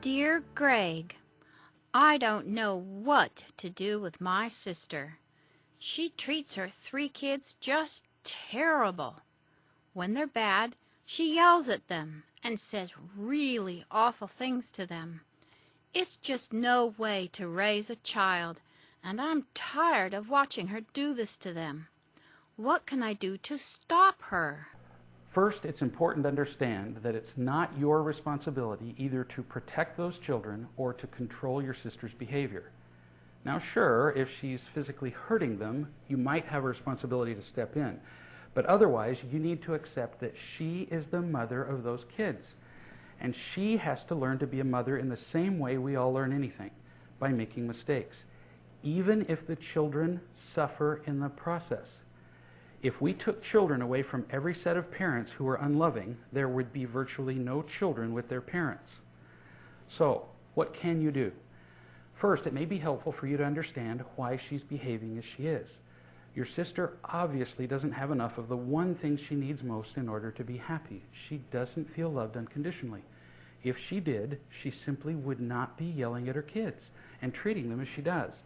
Dear Greg, I don't know what to do with my sister. She treats her 3 kids just terrible. When they're bad, she yells at them and says really awful things to them. It's just no way to raise a child, and I'm tired of watching her do this to them. What can I do to stop her? First, it's important to understand that it's not your responsibility either to protect those children or to control your sister's behavior. Now, sure, if she's physically hurting them, you might have a responsibility to step in. But otherwise, you need to accept that she is the mother of those kids. And she has to learn to be a mother in the same way we all learn anything, by making mistakes, even if the children suffer in the process. If we took children away from every set of parents who were unloving, there would be virtually no children with their parents. So, what can you do? First, it may be helpful for you to understand why she's behaving as she is. Your sister obviously doesn't have enough of the one thing she needs most in order to be happy. She doesn't feel loved unconditionally. If she did, she simply would not be yelling at her kids and treating them as she does.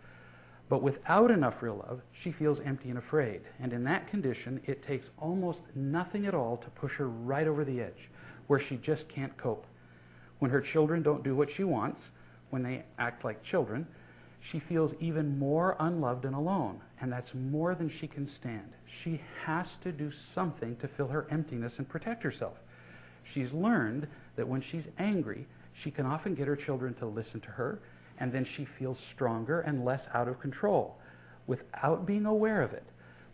But without enough real love, she feels empty and afraid. And in that condition, it takes almost nothing at all to push her right over the edge, where she just can't cope. When her children don't do what she wants, when they act like children, she feels even more unloved and alone. And that's more than she can stand. She has to do something to fill her emptiness and protect herself. She's learned that when she's angry, she can often get her children to listen to her, and then she feels stronger and less out of control without being aware of it.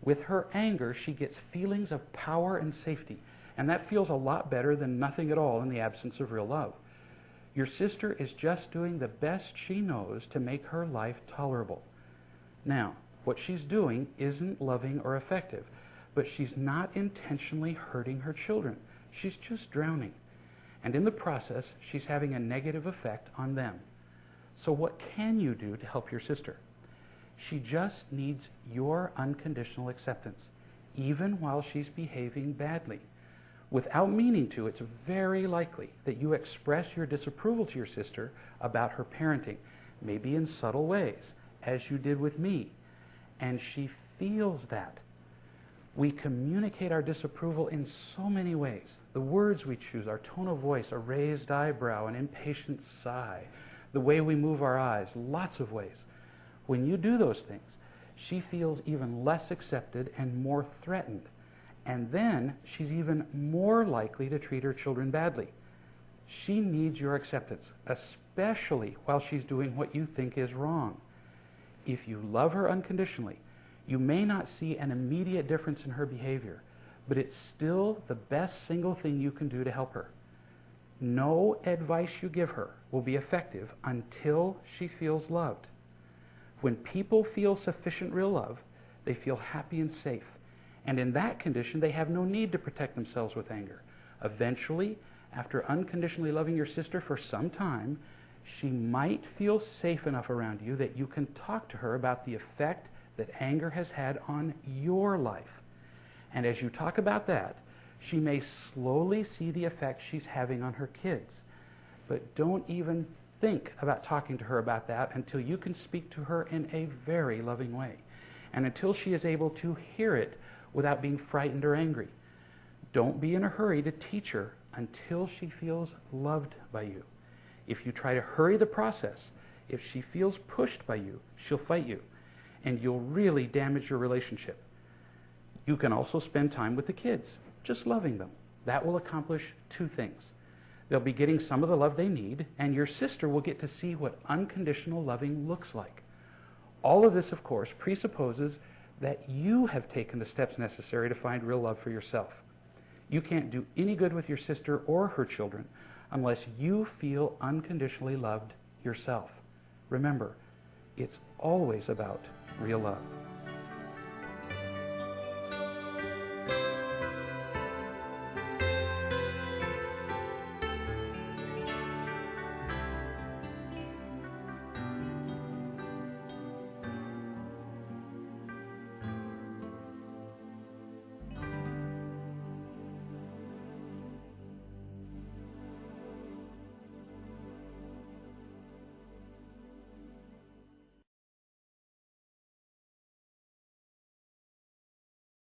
With her anger, she gets feelings of power and safety, and that feels a lot better than nothing at all in the absence of real love. Your sister is just doing the best she knows to make her life tolerable. Now, what she's doing isn't loving or effective, but she's not intentionally hurting her children. She's just drowning. And in the process, she's having a negative effect on them. So what can you do to help your sister? She just needs your unconditional acceptance, even while she's behaving badly. Without meaning to, it's very likely that you express your disapproval to your sister about her parenting, maybe in subtle ways, as you did with me. And she feels that. We communicate our disapproval in so many ways. The words we choose, our tone of voice, a raised eyebrow, an impatient sigh, the way we move our eyes, lots of ways. When you do those things, she feels even less accepted and more threatened. And then she's even more likely to treat her children badly. She needs your acceptance, especially while she's doing what you think is wrong. If you love her unconditionally, you may not see an immediate difference in her behavior, but it's still the best single thing you can do to help her. No advice you give her will be effective until she feels loved. When people feel sufficient real love, they feel happy and safe. And in that condition, they have no need to protect themselves with anger. Eventually, after unconditionally loving your sister for some time, she might feel safe enough around you that you can talk to her about the effect that anger has had on your life. And as you talk about that, she may slowly see the effect she's having on her kids. But don't even think about talking to her about that until you can speak to her in a very loving way, and until she is able to hear it without being frightened or angry. Don't be in a hurry to teach her until she feels loved by you. If you try to hurry the process, if she feels pushed by you, she'll fight you, and you'll really damage your relationship. You can also spend time with the kids, just loving them. That will accomplish 2 things. They'll be getting some of the love they need, and your sister will get to see what unconditional loving looks like. All of this, of course, presupposes that you have taken the steps necessary to find real love for yourself. You can't do any good with your sister or her children unless you feel unconditionally loved yourself. Remember, it's always about real love.